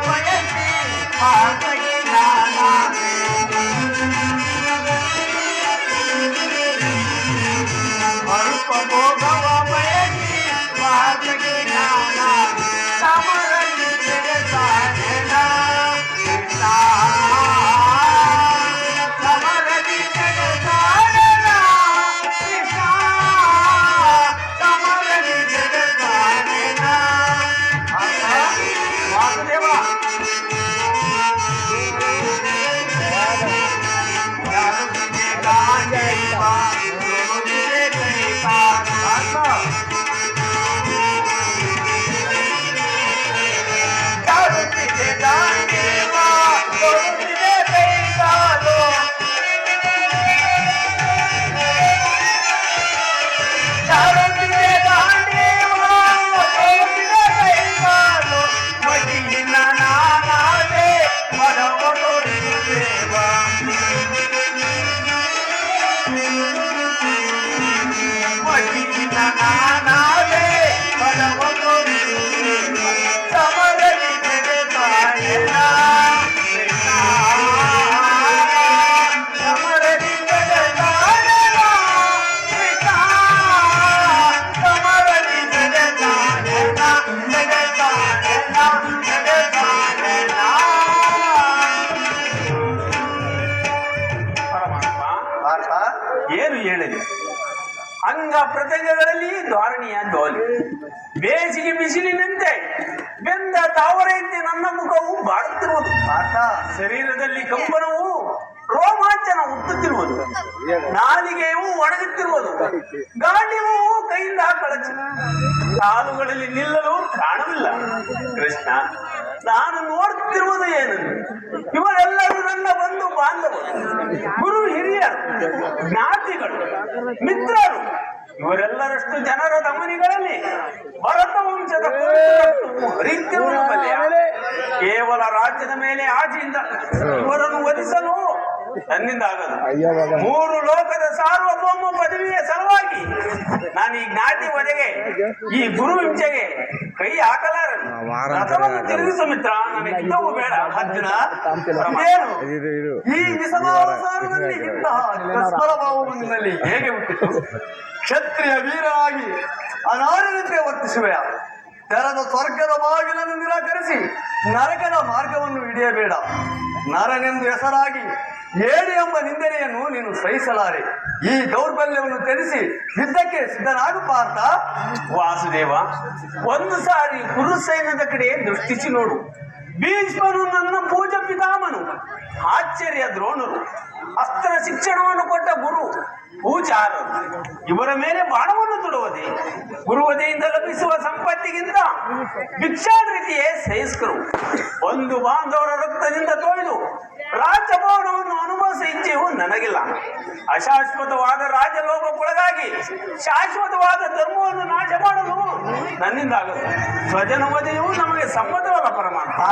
ಬಯಸಿ ಆತಗೆ ನಾನಾದೆ ಅಲ್ಪ ಭೋಗವ ಬಯಸಿ ಆತಗೆ ನಾನಾದೆ ಸಮರಲ್ಲಿ ತೆರೆದಾನೆನ ಕೃಷ್ಣ ಸಮರಲ್ಲಿ ತೆರೆದಾನೆನ ಕೃಷ್ಣ ಸಮರಲ್ಲಿ ತೆರೆದಾನೆನ ವಾಸುದೇವ ಏನು ಹೇಳಿದೆ ಅಂಗ ಪ್ರತ್ಯಂಗಗಳಲ್ಲಿ ಧಾರಣೆಯ ಜೋಲಿ ಬೇಸಿಗೆ ಬಿಸಿಲಿನಂತೆ ಬೆಂದ ತಾವರೆಯಂತೆ ನನ್ನ ಮುಖವು ಬಾಡುತ್ತಿರುವುದು ಶರೀರದಲ್ಲಿ ಕಂಪನವು ರೋಮಾಂಚನ ಹುಟ್ಟುತ್ತಿರುವುದು ನಾಲಿಗೆಯು ಒಣಗುತ್ತಿರುವುದು ಗಾಳಿಯು ಕೈಯಿಂದ ಕಳಚಿ ಕಾಲುಗಳಲ್ಲಿ ನಿಲ್ಲಲು ಕಾಣವಿಲ್ಲ ಕೃಷ್ಣ ನಾನು ನೋಡುತ್ತಿರುವುದು ಏನು ಇವರೆಲ್ಲರೂ ನನ್ನ ಬಂಧು ಬಾಂಧವರು ಗುರು ಹಿರಿಯರು ಜ್ಞಾತಿಗಳು ಮಿತ್ರರು ಇವರೆಲ್ಲರಷ್ಟು ಜನರ ಧಮನಿಗಳಲ್ಲಿ ಭರತ ವಂಶದ ಹರಿತಿರುವುದು ಕೇವಲ ರಾಜ್ಯದ ಮೇಲೆ ಆಸೆಯಿಂದ ಇವರನ್ನು ವಧಿಸಲು ನನ್ನಿಂದ ಆಗದು 3 ಲೋಕದ ಸಾರ್ವಭೌಮ ಪದವಿಯ ಸಲುವಾಗಿ ನಾನು ಈ ಜ್ಞಾತಿ ವಧೆಗೆ ಈ ಗುರು ಹಿಂಸೆಗೆ ಕೈ ಹಾಕಲಾರನು ರಥವನ್ನು ತಿರುಗಿಸು ಮಿತ್ರ ನನಗೆ ಯುದ್ಧವೂ ಬೇಡ ಅರ್ಜುನ ಈ ವಿಷಮಾವಸಾರದಲ್ಲಿ ಇಂತಹ ಕಸ್ಮಲ ಭಾವದಲ್ಲಿ ಹೇಗೆ ಹುಟ್ಟಿತು ಕ್ಷತ್ರಿಯ ವೀರರಾಗಿ ಅನಾರ್ಯತೆ ವರ್ತಿಸುವೆಯ ತೆರೆದ ಸ್ವರ್ಗದ ಬಾಗಿಲನ್ನು ನಿರಾಕರಿಸಿ ನರಕದ ಮಾರ್ಗವನ್ನು ಹಿಡಿಯಬೇಡ ನರನೆಂದು ಹೆಸರಾಗಿ ಏಡಿ ಎಂಬ ನಿಂದನೆಯನ್ನು ನೀನು ಸಹಿಸಲಾರೆ ಈ ದೌರ್ಬಲ್ಯವನ್ನು ತ್ಯಜಿಸಿ ಯುದ್ಧಕ್ಕೆ ಸಿದ್ಧನಾಗು ಪಾರ್ಥ ವಾಸುದೇವ ಒಂದು ಸಾರಿ ಗುರು ಸೈನ್ಯದ ಕಡೆ ದೃಷ್ಟಿಸಿ ನೋಡು ಭೀಷ್ಮನು ನನ್ನ ಪೂಜಾ ಪಿತಾಮನು ಆಶ್ಚರ್ಯ ದ್ರೋಣರು ಅಸ್ತ್ರ ಶಿಕ್ಷಣವನ್ನು ಕೊಟ್ಟ ಗುರು ಪೂಜಾರರು ಇವರ ಮೇಲೆ ಬಾಣವನ್ನು ತೊಡುವುದೇ ಗುರುವದೆಯಿಂದ ಲಭಿಸುವ ಸಂಪತ್ತಿಗಿಂತ ಭಿಕ್ಷಾಟರಿಕೆಯೇ ಶ್ರೇಷ್ಠರು ಒಂದು ಬಾಂಧವರ ರಕ್ತದಿಂದ ತೊಳೆದು ರಾಜಭವನವನ್ನು ಅನುಭವಿಸ ಇಚ್ಛೆಯು ನನಗಿಲ್ಲ ಅಶಾಶ್ವತವಾದ ರಾಜಲೋಭಕ್ಕೊಳಗಾಗಿ ಶಾಶ್ವತವಾದ ಧರ್ಮವನ್ನು ನಾಶ ಮಾಡಲು ನನ್ನಿಂದ ಆಗುತ್ತೆ ಸ್ವಜನ ವಧೆಯು ನಮಗೆ ಸಮ್ಮತವಲ್ಲ ಪರಮಾತ್ಮ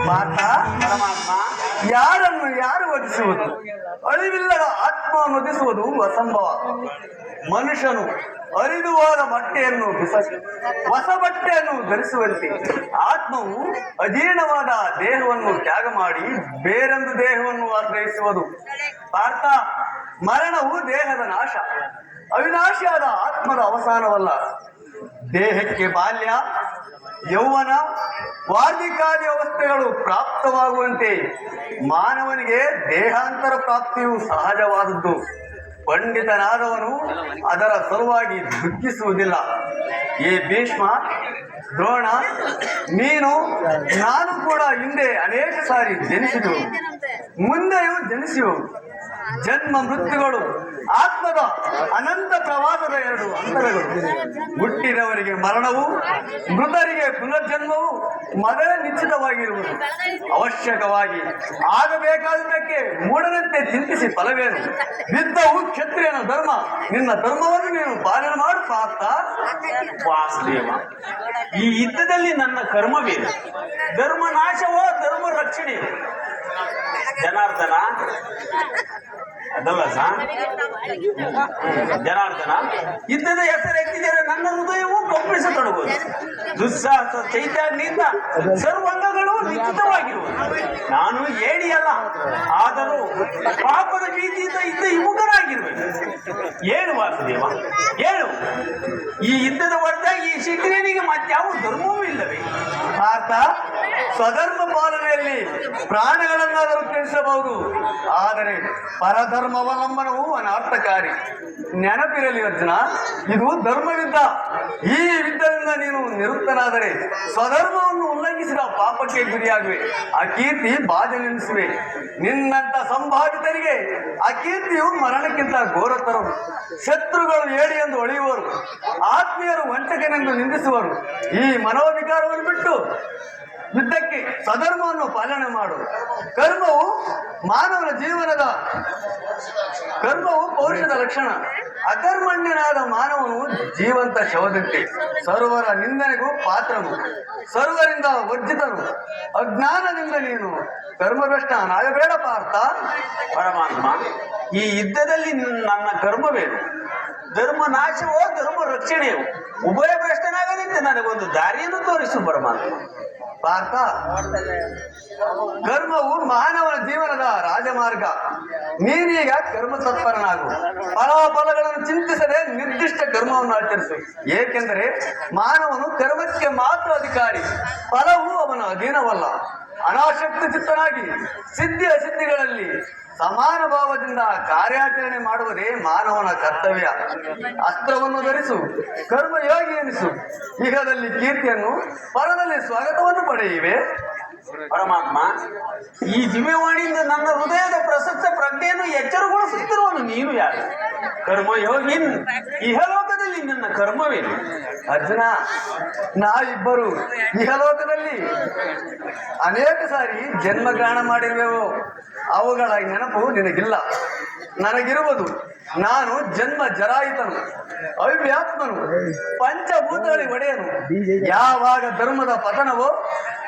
ಮಾತಾ ಪರಮಾತ್ಮ ಯಾರನ್ನು ಯಾರು ವಧಿಸುವುದು? ಅಳಿವಿಲ್ಲದ ಆತ್ಮವನ್ನು ವಧಿಸುವುದು ಅಸಂಭವ. ಮನುಷ್ಯನು ಅರಿದು ಹೋದ ಬಟ್ಟೆಯನ್ನು ಹೊಸ ಬಟ್ಟೆಯನ್ನು ಧರಿಸುವಂತೆ ಆತ್ಮವು ಅಜೀರ್ಣವಾದ ದೇಹವನ್ನು ತ್ಯಾಗ ಮಾಡಿ ಬೇರೊಂದು ದೇಹವನ್ನು ಆಶ್ರಯಿಸುವುದು. ಪಾರ್ಥ, ಮರಣವು ದೇಹದ ನಾಶ, ಅವಿನಾಶಿಯಾದ ಆತ್ಮದ ಅವಸಾನವಲ್ಲ. ದೇಹಕ್ಕೆ ಬಾಲ್ಯ, ಯೌವನ, ವಾರ್ಧಿಕಾದಿ ಅವಸ್ಥೆಗಳು ಪ್ರಾಪ್ತವಾಗುವಂತೆ ಮಾನವನಿಗೆ ದೇಹಾಂತರ ಪ್ರಾಪ್ತಿಯು ಸಹಜವಾದದ್ದು. ಪಂಡಿತನಾದವನು ಅದರ ಸಲುವಾಗಿ ದುಃಖಿಸುವುದಿಲ್ಲ. ಈ ಭೀಷ್ಮ, ದ್ರೋಣ, ನೀನು, ನಾನು ಕೂಡ ಹಿಂದೆ ಅನೇಕ ಸಾರಿ ಜನಿಸಿದೆವು, ಮುಂದೆಯೂ ಜನಿಸುವೆವು. ಜನ್ಮ ಮೃತ್ಯುಗಳು ಆತ್ಮದ ಅನಂತ ಪ್ರವಾಸದ ಎರಡು ಅಂತರಗಳು. ಹುಟ್ಟಿದವರಿಗೆ ಮರಣವು, ಮೃತರಿಗೆ ಪುನರ್ಜನ್ಮವು ಮೊದಲೇ ನಿಶ್ಚಿತವಾಗಿರುವುದು. ಅವಶ್ಯಕವಾಗಿ ಆಗಬೇಕಾದಕ್ಕೆ ಮೂಢನಂತೆ ಚಿಂತಿಸಿ ಫಲವೇನು? ಯುದ್ಧವು ಕ್ಷತ್ರಿಯನ ಧರ್ಮ, ನಿನ್ನ ಧರ್ಮವನ್ನು ನೀನು ಪಾಲನೆ ಮಾಡು ಪಾರ್ಥ. ವಾಸುದೇವ, ಈ ಯುದ್ಧದಲ್ಲಿ ನನ್ನ ಕರ್ಮವೇನು? ಧರ್ಮ ನಾಶವೋ ಧರ್ಮ ರಕ್ಷಣೆಯೋ? ಜನಾರ್ದನ ಅದಲ್ಲ ಜನಾರ್ದನ, ಯುದ್ಧದ ಹೆಸರೆತ್ತಿದರೆ ನನ್ನ ಹೃದಯವು ಕಂಪಿಸತೊಡಗುವುದು. ದುಸ್ಸಾಹಸ ಚೈತನ್ಯದಿಂದ ಸರ್ವಾಂಗಗಳು ನಿಶ್ಚಿತವಾಗಿರುವುದು. ನಾನು ಏಣಿಯಲ್ಲ, ಆದರೂ ಪಾಪದ ಭೀತಿಯಿಂದ ಇದ್ದ ವಿಮುಖನಾಗಿರುವೆ. ಏನು ವಾಸುದೇವ, ಏನು ಈ ಯುದ್ಧದ ಹೊರತಾಗಿ ಈ ಶಿಖರಿಯನಿಗೆ ಮತ್ಯಾವ ಧರ್ಮವೂ ಇಲ್ಲವೇ? ಪಾರ್ಥ, ಸ್ವಧರ್ಮ ಪಾಲನೆಯಲ್ಲಿ ಪ್ರಾಣಗಳನ್ನಾದರೂ ತಿಳಿಸಬಹುದು, ಆದರೆ ಪರಧರ್ಮಾವಲಂಬನವು ಅನರ್ಥಕಾರಿ. ನೆನಪಿರಲಿ ಅರ್ಜುನ, ಇದು ಧರ್ಮಯುದ್ಧ. ಈ ಯುದ್ಧದಿಂದ ನೀನು ನಿವೃತ್ತನಾದರೆ ಸ್ವಧರ್ಮವನ್ನು ಉಲ್ಲಂಘಿಸಿದ ಪಾಪಕ್ಕೆ ಗುರಿಯಾಗುವೆ, ಅಕೀರ್ತಿ ಬಾಧೆ ನೆನೆಸುವೆ. ನಿನ್ನಂತ ಸಂಭಾವಿತರಿಗೆ ಅಕೀರ್ತಿಯು ಮರಣಕ್ಕಿಂತ ಘೋರತರವು. ಶತ್ರುಗಳು ಏಡಿ ಎಂದು ಒಳೆಯುವರು, ಆತ್ಮೀಯರು ವಂಚಕನೆಂದು ನಿಂದಿಸುವರು. ಈ ಮನೋವಿಕಾರವನ್ನು ಬಿಟ್ಟು ಯುದ್ಧಕ್ಕೆ ಸ್ವಧರ್ಮವನ್ನು ಪಾಲನೆ ಮಾಡು. ಕರ್ಮವು ಮಾನವನ ಜೀವನದ ಪೌರುಷದ ಲಕ್ಷಣ. ಅಕರ್ಮಣ್ಯನಾದ ಮಾನವನು ಜೀವಂತ ಶವದಂತೆ, ಸರ್ವರ ನಿಂದನೆಗೂ ಪಾತ್ರನು, ಸರ್ವರಿಂದ ವರ್ಜಿತನು. ಅಜ್ಞಾನದಿಂದ ನೀನು ಕರ್ಮಭ್ರಷ್ಟನಾಗಬೇಡ ಪಾರ್ಥ. ಪರಮಾತ್ಮ, ಈ ಯುದ್ಧದಲ್ಲಿ ನನ್ನ ಕರ್ಮವೇನು? ಧರ್ಮ ನಾಶವೋ ಧರ್ಮ ರಕ್ಷಣೆಯೋ? ಉಭಯ ಭ್ರಷ್ಟನಾಗದಂತೆ ನನಗೊಂದು ದಾರಿಯನ್ನು ತೋರಿಸು ಪರಮಾತ್ಮ. ಪಾರ್ಥ, ಕರ್ಮವು ಮಾನವನ ಜೀವನದ ರಾಜಮಾರ್ಗ. ನೀನೀಗ ಕರ್ಮ ತತ್ಪರನಾಗು. ಫಲಾಫಲಗಳನ್ನು ಚಿಂತಿಸದೆ ನಿರ್ದಿಷ್ಟ ಕರ್ಮವನ್ನು ಆಚರಿಸು. ಏಕೆಂದರೆ ಮಾನವನು ಕರ್ಮಕ್ಕೆ ಮಾತ್ರ ಅಧಿಕಾರಿ, ಫಲವು ಅವನ ಅಧೀನವಲ್ಲ. ಅನಾಸಕ್ತ ಚಿತ್ತನಾಗಿ ಸಿದ್ಧಿ ಅಸಿದ್ಧಿಗಳಲ್ಲಿ ಸಮಾನ ಭಾವದಿಂದ ಕಾರ್ಯಾಚರಣೆ ಮಾಡುವುದೇ ಮಾನವನ ಕರ್ತವ್ಯ. ಅಸ್ತ್ರವನ್ನು ಧರಿಸು, ಕರ್ಮಯೋಗಿ ಎನಿಸು. ಇಹದಲ್ಲಿ ಕೀರ್ತಿಯನ್ನು, ಪರದಲ್ಲಿ ಸ್ವಾಗತವನ್ನು ಪಡೆಯುವೆ. ಪರಮಾತ್ಮ, ಈ ದಿವ್ಯವಾಣಿಯಿಂದ ನನ್ನ ಹೃದಯದ ಪ್ರಸಕ್ತ ಪ್ರಜ್ಞೆಯನ್ನು ಎಚ್ಚರಗೊಳಿಸುತ್ತಿರುವನು ನೀನು ಯಾರು? ಕರ್ಮಯೋಗಿನ್, ಇಹಲೋಕದಲ್ಲಿ ನನ್ನ ಕರ್ಮವೇನು? ಅರ್ಜುನ, ನಾವಿಬ್ಬರು ಇಹಲೋಕದಲ್ಲಿ ಅನೇಕ ಸಾರಿ ಜನ್ಮಗ್ರಹಣ ಮಾಡಿರುವೆವು. ಅವುಗಳ ನೆನಪು ನಿನಗಿಲ್ಲ. ನನಗಿರುವುದು, ನಾನು ಜನ್ಮ ಜರಾಯಿತನು, ಅವ್ಯಾತ್ಮನು, ಪಂಚಭೂತಗಳಿಗೆ ಒಡೆಯನು. ಯಾವಾಗ ಧರ್ಮದ ಪತನವೋ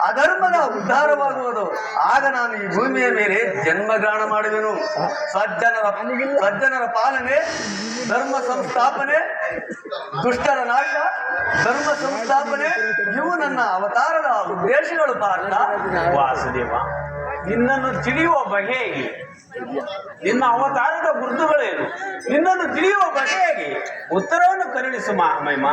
ಅಧರ್ಮದ ಉದ್ಧಾರವಾಗುವುದು, ಆಗ ನಾನು ಈ ಭೂಮಿಯ ಮೇಲೆ ಜನ್ಮಗ್ರಹಣ ಮಾಡುವೆನು. ಸಜ್ಜನರ ಪಾಲನೆ, ಧರ್ಮ ಸಂಸ್ಥಾಪನೆ, ದುಷ್ಟರ ನಾಶ, ಧರ್ಮ ಸಂಸ್ಥಾಪನೆ, ಇವು ನನ್ನ ಅವತಾರದ ಉದ್ದೇಶಗಳು ಪಾರ್ಥ. ವಾಸುದೇವ, ನಿನ್ನನ್ನು ತಿಳಿಯುವ ಬಗೆ ಹೇಗೆ? ನಿನ್ನ ಅವತಾರದ ಗುರುತುಗಳೇನು? ನಿನ್ನನ್ನು ತಿಳಿಯುವ ಬಗೆ ಹೇಗೆ? ಉತ್ತರವನ್ನು ಕರುಣಿಸು ಮಹಿಮ.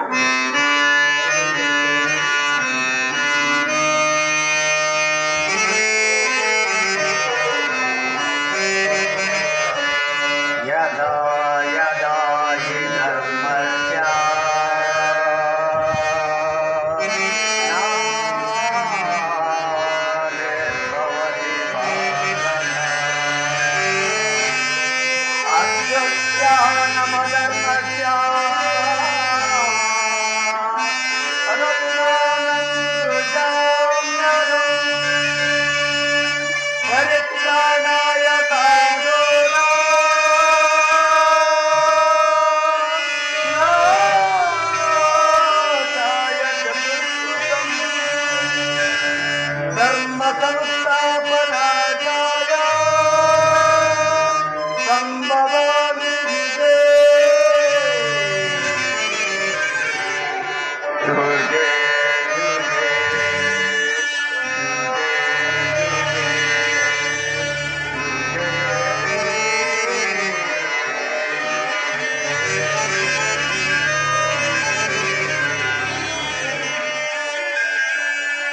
ಸಂತಾಪನಾಚಾರ ಸಂಭವಾಮಿದೆ.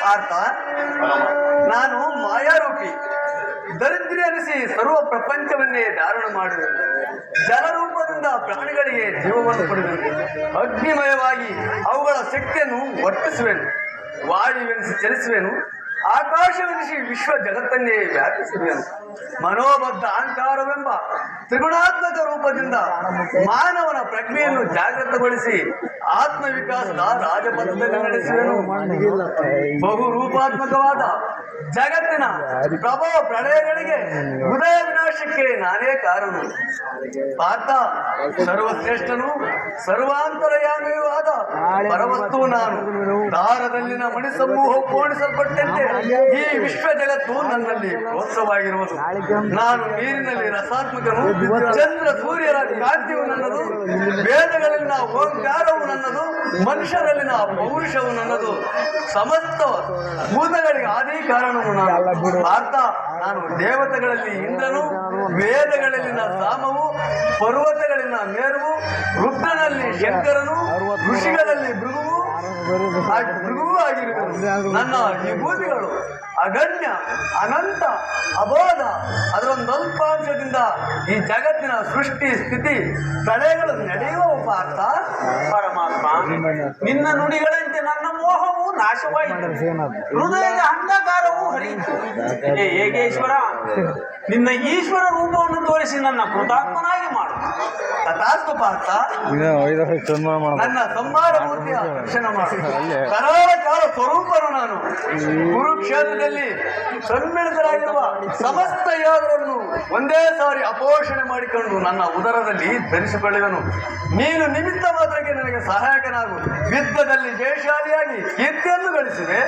ಪಾರ್ಥ, ನಾನು ಮಾಯಾರೂಪಿ ದರಿದ್ರಿ ಅನಿಸಿ ಸರ್ವ ಪ್ರಪಂಚವನ್ನೇ ಧಾರಣ ಮಾಡುವೆನು. ಜಲರೂಪದಿಂದ ಪ್ರಾಣಿಗಳಿಗೆ ಜೀವವನ್ನು ಕೊಡುವೆನು. ಅಗ್ನಿಮಯವಾಗಿ ಅವುಗಳ ಶಕ್ತಿಯನ್ನು ವರ್ತಿಸುವೆನು. ವಾಯುವೆನಿಸಿ ಚಲಿಸುವೆನು. ಆಕಾಶವೆನಿಸಿ ವಿಶ್ವ ಜಗತ್ತನ್ನೇ ವ್ಯಾಪಿಸುವೆನು. ಮನೋಬದ್ಧ ಅಹಂಕಾರವೆಂಬ ತ್ರಿಗುಣಾತ್ಮಕ ರೂಪದಿಂದ ಮಾನವನ ಪ್ರಜ್ಞೆಯನ್ನು ಜಾಗೃತಗೊಳಿಸಿ ಆತ್ಮವಿಕಾಸದ ರಾಜಪಥದಲ್ಲಿ ನಡೆಸುವೆನು. ಬಹುರೂಪಾತ್ಮಕವಾದ ಜಗತ್ತಿನ ಪ್ರಭಾವ ಪ್ರಳಯಗಳಿಗೆ ಉದಯ ವಿನಾಶಕ್ಕೆ ನಾನೇ ಕಾರಣ. ಪಾರ್ಥ, ಸರ್ವಶ್ರೇಷ್ಠನು ಸರ್ವಾಂತರಯಾಮಿಯೂ ಆದ ಪರವಸ್ತು ನಾನು. ದಾರದಲ್ಲಿನ ಮಣಿ ಸಮೂಹ ಪೋಣಿಸಲ್ಪಟ್ಟಂತೆ ಈ ವಿಶ್ವ ಜಗತ್ತು ನನ್ನಲ್ಲಿ ಪ್ರೋತ್ಸವಾಗಿರುವುದು. ನಾನು ನೀರಿನಲ್ಲಿ ರಸಾತ್ಮಕನು. ಚಂದ್ರ ಸೂರ್ಯರ ಕಾಂತಿಯು ನನ್ನದು. ವೇದಗಳಲ್ಲಿನ ಓಂಕಾರವು ನನ್ನದು. ಮನುಷ್ಯರಲ್ಲಿನ ಪೌರುಷವು ನನ್ನದು. ಸಮಸ್ತ ಭೂತಗಳಿಗೆ ಆದಿ ಕಾರಣವು ನಾನು. ಪಾರ್ಥ, ನಾನು ದೇವತೆಗಳಲ್ಲಿ ಇಂದ್ರನು, ವೇದಗಳಲ್ಲಿನ ಸಾಮವು, ಪರ್ವತಗಳಲ್ಲಿನ ಮೇರುವು, ರುದ್ರನಲ್ಲಿ ಶಂಕರನು, ಋಷಿಗಳಲ್ಲಿ ಭೃಗುವು ಆಗಿರುವರು. ನನ್ನ ವಿಭೂತಿಗಳು ಅಗಣ್ಯ, ಅನಂತ, ಅಬೋಧ. ಅದರೊಂದು ಅಲ್ಪಾಂಶದಿಂದ ಈ ಜಗತ್ತಿನ ಸೃಷ್ಟಿ ಸ್ಥಿತಿ ಪ್ರಳಯಗಳು ನಡೆಯುವ. ಪಾರ್ಥ, ಪರಮಾತ್ಮ, ನಿನ್ನ ನುಡಿಗಳಂತೆ ನನ್ನ ಮೋಹವು ನಾಶವಾಯಿತು. ಹೃದಯದ ಅಂಧಕಾರವು ಹರಿಯಿತು. ಹೇಗೆ ಈಶ್ವರ, ನಿನ್ನ ಈಶ್ವರ ರೂಪವನ್ನು ತೋರಿಸಿ ನನ್ನ ಕೃತಾತ್ಮನಾಗಿ ಮಾಡು. ತಥಾಸ್ತು ಪಾರ್ಥ, ನನ್ನ ಸಂಹಾರ ಮೂರ್ತಿಯ ದರ್ಶನ ಮಾಡು. ಕರಾಳ ಕಾಲ ಸ್ವರೂಪನು ನಾನು. ಕುರುಕ್ಷೇತ್ರದಲ್ಲಿ ಸಮ್ಮಿಳಿತರಾಗಿರುವ ಸಮಸ್ತ ಯಾದರನ್ನು ಒಂದೇ ಸಾರಿ ಅಪೋಷಣೆ ಮಾಡಿಕೊಂಡು ನನ್ನ ಉದರದಲ್ಲಿ ಧರಿಸಿಕೊಳ್ಳುವನು. ನೀನು ನಿಮಿತ್ತ ಮಾತ್ರಕ್ಕೆ ನನಗೆ ಸಹಾಯಕನಾಗು. ಯುದ್ಧದಲ್ಲಿ ಜಯಶಾಲಿಯಾಗಿ ಕೀರ್ತಿಯನ್ನು ಗಳಿಸಿದೆ.